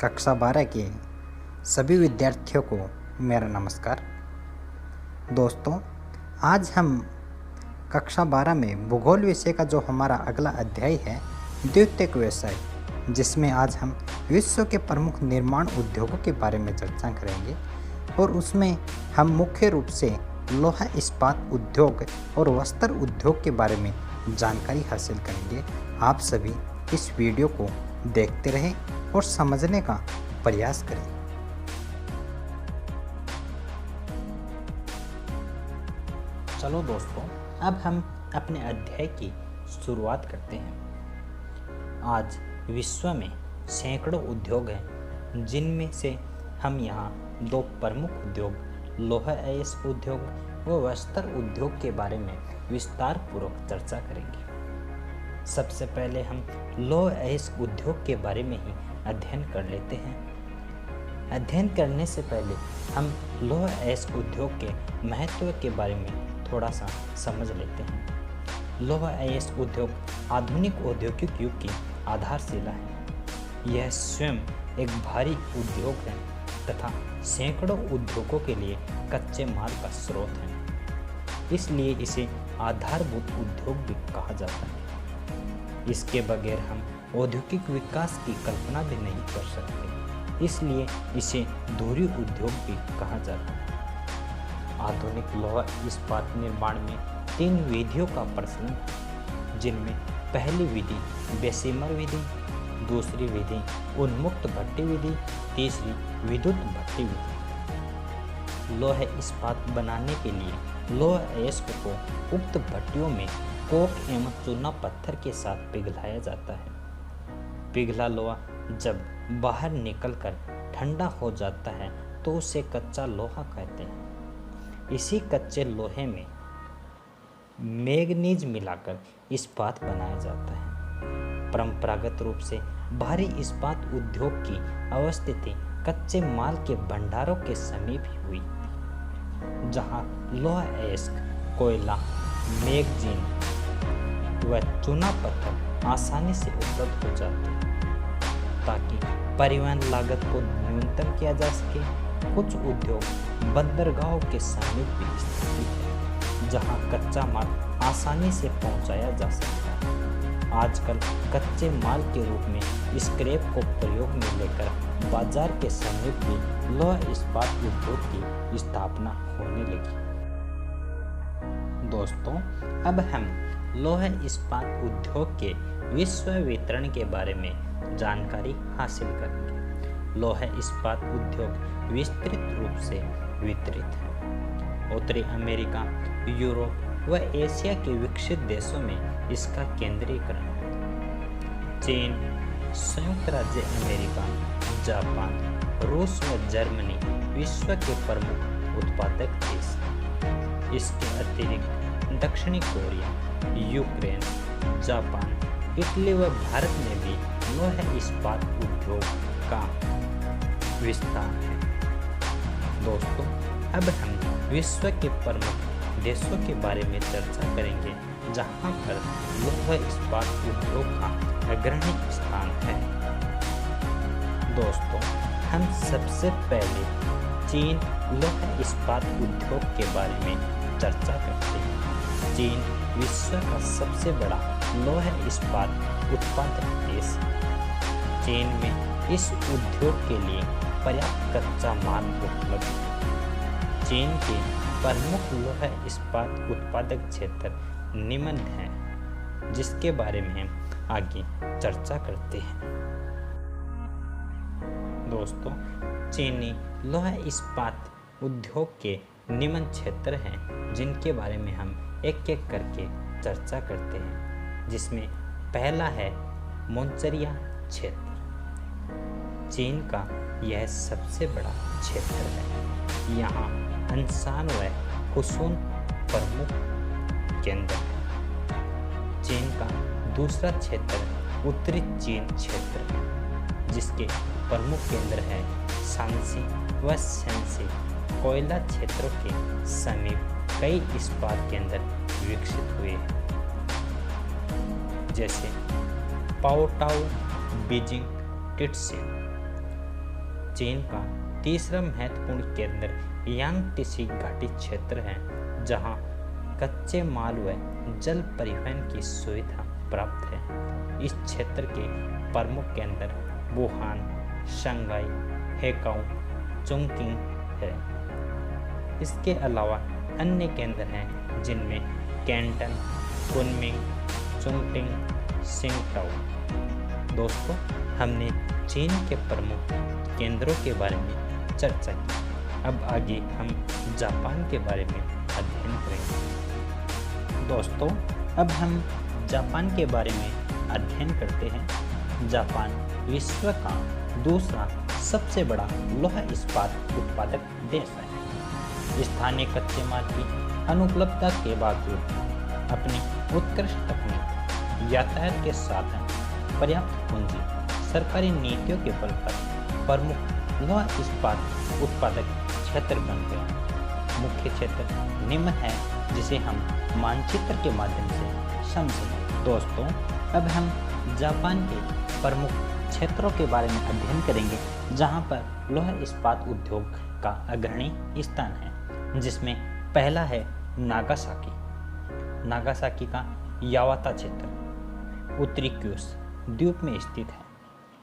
कक्षा 12 के सभी विद्यार्थियों को मेरा नमस्कार। दोस्तों, आज हम कक्षा 12 में भूगोल विषय का जो हमारा अगला अध्याय है द्वितीयक व्यवसाय, जिसमें आज हम विश्व के प्रमुख निर्माण उद्योगों के बारे में चर्चा करेंगे और उसमें हम मुख्य रूप से लोहा इस्पात उद्योग और वस्त्र उद्योग के बारे में जानकारी हासिल करेंगे। आप सभी इस वीडियो को देखते रहें और समझने का प्रयास करें। चलो दोस्तों, अब हम अपने अध्याय की शुरुआत करते हैं। आज विश्व में सैकड़ों उद्योग हैं, जिनमें से हम यहाँ दो प्रमुख उद्योग लोहा अयस्क उद्योग व वस्त्र उद्योग के बारे में विस्तार पूर्वक चर्चा करेंगे। सबसे पहले हम लोहा अयस्क उद्योग के बारे में ही अध्ययन कर लेते हैं। अध्ययन करने से पहले हम लोहा अयस्क उद्योग के महत्व के बारे में थोड़ा सा समझ लेते हैं। लोहा अयस्क उद्योग आधुनिक औद्योगिक युग की आधारशिला है। यह स्वयं एक भारी उद्योग है तथा सैकड़ों उद्योगों के लिए कच्चे माल का स्रोत है। इसलिए इसे आधारभूत उद्योग भी कहा जाता है। इसके बगैर हम औद्योगिक विकास की कल्पना भी नहीं कर सकते, इसलिए इसे धुरी उद्योग भी कहा जाता है। आधुनिक लोहा इस्पात निर्माण में 3 विधियों का प्रचलन है, जिनमें पहली विधि बेसिमर विधि, दूसरी विधि उन्मुक्त भट्टी विधि, तीसरी विद्युत भट्टी विधि। लोहा इस्पात बनाने के लिए लोहा अयस्क को उक्त भट्टियों में कोक एवं चूना पत्थर के साथ पिघलाया जाता है। पिघला लोहा जब बाहर निकलकर ठंडा हो जाता है तो उसे कच्चा लोहा कहते हैं। इसी कच्चे लोहे में मैंगनीज मिलाकर इस्पात बनाया जाता है। परंपरागत रूप से भारी इस्पात उद्योग की अवस्थिति कच्चे माल के भंडारों के समीप ही हुई, जहां लोहा अयस्क, कोयला, मैगनीज व चूना पत्थर आसानी से उपलब्ध हो जाते हैं। ताकि परिवहन लागत को न्यूनतम किया जा सके, कुछ उद्योग बंदरगाहों के समीप भी स्थित है, जहां कच्चा माल आसानी से पहुंचाया जा सकता है। आजकल कच्चे माल के रूप में स्क्रैप को प्रयोग में लेकर बाजार के समीप भी लोहा इस्पात उद्योग की स्थापना होने लगी। दोस्तों, अब हम लोहा इस्पात उद्योग के विश्व वितरण के बारे में जानकारी हासिल करेंगे। लोहा इस्पात उद्योग विस्तृत रूप से वितरित है। उत्तरी अमेरिका, यूरोप व एशिया के विकसित देशों में इसका केंद्रीकरण है। चीन, संयुक्त राज्य अमेरिका, जापान, रूस व जर्मनी विश्व के प्रमुख उत्पादक देश हैं। इसके अतिरिक्त दक्षिणी कोरिया, यूक्रेन, जापान, इटली व भारत में भी लोहा इस्पात उद्योग का विस्तार है। दोस्तों, अब हम विश्व के प्रमुख देशों के बारे में चर्चा करेंगे, जहां पर लोहा इस्पात उद्योग का अग्रणी स्थान है। दोस्तों, हम सबसे पहले चीन लोहा इस्पात उद्योग के बारे में चर्चा करते हैं। चीन विश्व का सबसे बड़ा लोहा इस्पात उत्पादक देश है। चीन में इस उद्योग के लिए पर्याप्त कच्चा माल उपलब्ध है। चीन के प्रमुख लोहा इस्पात उत्पादक क्षेत्र निम्न हैं, जिसके बारे में हम आगे चर्चा करते हैं। दोस्तों, चीनी लोहा इस्पात उद्योग के निम्न क्षेत्र हैं, जिनके बारे में हम एक एक करके चर्चा करते हैं, जिसमें पहला है मोनचरिया क्षेत्र। चीन का यह सबसे बड़ा क्षेत्र है। यहाँ अंशान व हुसून प्रमुख केंद्र है। चीन का दूसरा क्षेत्र उत्तरी चीन क्षेत्र है, जिसके प्रमुख केंद्र है शांसी व शैनसी। कोयला क्षेत्रों के समीप कई इस्पात केंद्र विकसित हुए हैं, जैसे पाओटाओ, बीजिंग, टिटसिंग। चीन का तीसरा महत्वपूर्ण केंद्र यांगत्से घाटी क्षेत्र है, जहां कच्चे माल व जल परिवहन की सुविधा प्राप्त है। इस क्षेत्र के प्रमुख केंद्र वुहान, शंघाई, हेकाउ, चुंगकिंग है। इसके अलावा अन्य केंद्र हैं जिनमें कैंटन, कुनमिंग, चुंगटिंग, सिंगटाओ। दोस्तों, हमने चीन के प्रमुख केंद्रों के बारे में चर्चा की। अब आगे हम जापान के बारे में अध्ययन करेंगे। दोस्तों, अब हम जापान के बारे में अध्ययन करते हैं। जापान विश्व का दूसरा सबसे बड़ा लौह इस्पात उत्पादक देश है। स्थानीय कच्चे माल की अनुपलब्धता के बावजूद अपनी उत्कृष्ट तकनीक, यातायात के साधन, पर्याप्त पूंजी, सरकारी नीतियों के बल पर प्रमुख लौह इस्पात उत्पादक क्षेत्र बन गया। मुख्य क्षेत्र निम्न है, जिसे हम मानचित्र के माध्यम से समझेंगे। दोस्तों, अब हम जापान के प्रमुख क्षेत्रों के बारे में अध्ययन करेंगे, जहां पर लौह इस्पात उद्योग का अग्रणी स्थान है, जिसमें पहला है नागासाकी। नागासाकी का यावाता क्षेत्र उत्तरी क्यूशू द्वीप में स्थित है।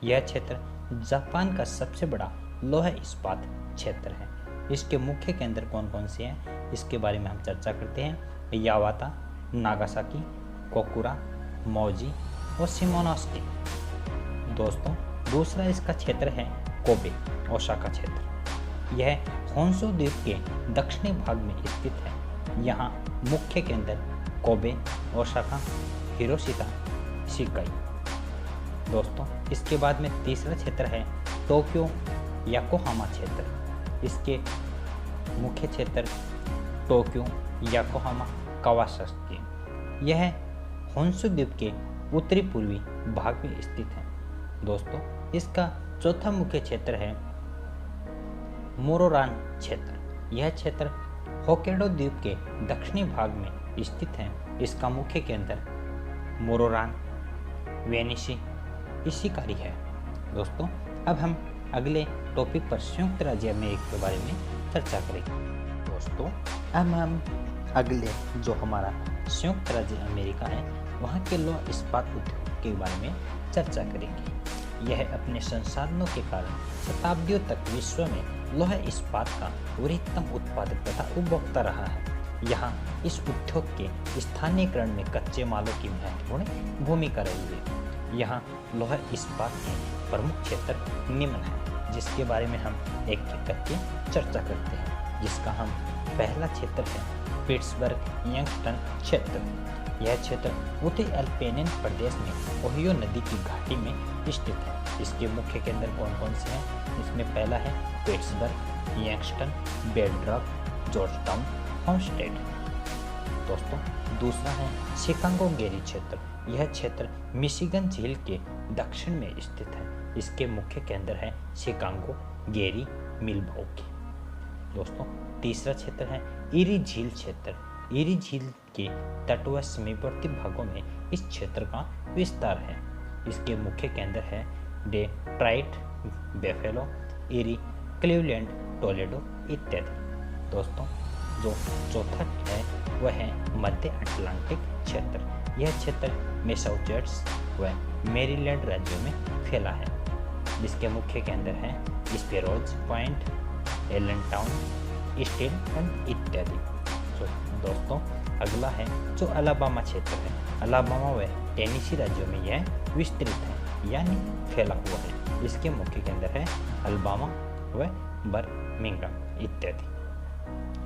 यह क्षेत्र जापान का सबसे बड़ा लौह इस्पात क्षेत्र है। इसके मुख्य केंद्र कौन कौन से हैं, इसके बारे में हम चर्चा करते हैं। यावाता, नागासाकी, कोकुरा, मौजी और शिमोनोसेकी। दोस्तों, दूसरा इसका क्षेत्र है कोबे, ओसाका क्षेत्र। यह होन्शु द्वीप के दक्षिणी भाग में स्थित है। यहाँ मुख्य केंद्र कोबे, ओसाका, हिरोशिमा, शिकाई। दोस्तों, इसके बाद में तीसरा क्षेत्र है टोक्यो योकोहामा क्षेत्र। इसके मुख्य क्षेत्र टोक्यो, योकोहामा, कावासाकी। यह होन्शु द्वीप के उत्तरी पूर्वी भाग में स्थित है। दोस्तों, इसका चौथा मुख्य क्षेत्र है मोरोरान क्षेत्र। यह क्षेत्र होक्काइडो द्वीप के दक्षिणी भाग में स्थित है। इसका मुख्य केंद्र मोरोरान, वेनिसी, इशिकारी है। दोस्तों, अब हम अगले टॉपिक पर संयुक्त राज्य अमेरिका के बारे में चर्चा करेंगे। दोस्तों, अब हम अगले जो हमारा संयुक्त राज्य अमेरिका है, वहाँ के लौह इस्पात उद्योग के बारे में चर्चा करेंगे। यह अपने संसाधनों के कारण शताब्दियों तक विश्व में लौह इस्पात का वृहत्तम उत्पादक तथा उपभोक्ता रहा है। यहाँ इस उद्योग के स्थानीयकरण में कच्चे मालों की महत्वपूर्ण भूमिका रही है। यहाँ लौह इस्पात के प्रमुख क्षेत्र निम्न हैं, जिसके बारे में हम एक एक करके चर्चा करते हैं। जिसका हम पहला क्षेत्र है पिट्सबर्ग यंगस्टन क्षेत्र। यह क्षेत्र उत्तरी अल्पेनियन प्रदेश में ओहियो नदी की घाटी में स्थित है। इसके मुख्य केंद्र कौन कौन से हैं? इसमें पहला है पिट्सबर्ग, यंगस्टन, बेडरॉक, जॉर्जटाउन, होमस्टेड। दोस्तों, दूसरा है शिकागो गेरी क्षेत्र। यह क्षेत्र मिशिगन झील के दक्षिण में स्थित है। इसके मुख्य केंद्र है शिकागो, गेरी, मिल्वॉकी। दोस्तों, तीसरा क्षेत्र है इरी झील क्षेत्र। इरी झील के तट व समीपवर्ती भागों में इस क्षेत्र का विस्तार है। इसके मुख्य केंद्र है Detroit, buffalo, eri, Cleveland, Toledo इत्यादि। दोस्तों, जो चौथा है वह है मध्य अटलांटिक क्षेत्र। यह क्षेत्र मैसाचुसेट्स व मैरीलैंड राज्यों में फैला है। जिसके मुख्य केंद्र हैं sparrows point, Allentown, steel and इत्यादि। तो दोस्तों, अगला है जो अलाबामा क्षेत्र है। अलाबामा व टेनेसी राज्यों में यह विस्तृत है, यानी फैला हुआ है। इसके मुख्य केंद्र है अलाबामा व बर्मिंघम इत्यादि।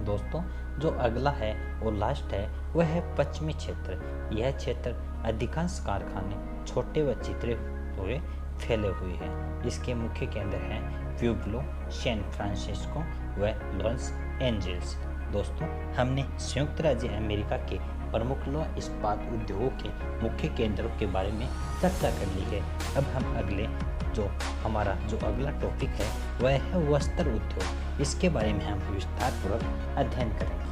दोस्तों, जो अगला है वो लास्ट है, वह है पश्चिमी क्षेत्र। यह क्षेत्र अधिकांश कारखाने छोटे व छितरे हुए फैले हुए हैं। इसके मुख्य केंद्र हैं प्यूब्लो, सैन फ्रांसिस्को व लॉस एंजल्स। दोस्तों, हमने संयुक्त राज्य अमेरिका के प्रमुख लौह इस्पात उद्योगों के मुख्य केंद्रों के बारे में चर्चा कर ली है। अब हम हमारा जो अगला टॉपिक है वह है वस्त्र उद्योग। इसके बारे में हम विस्तारपूर्वक अध्ययन करेंगे।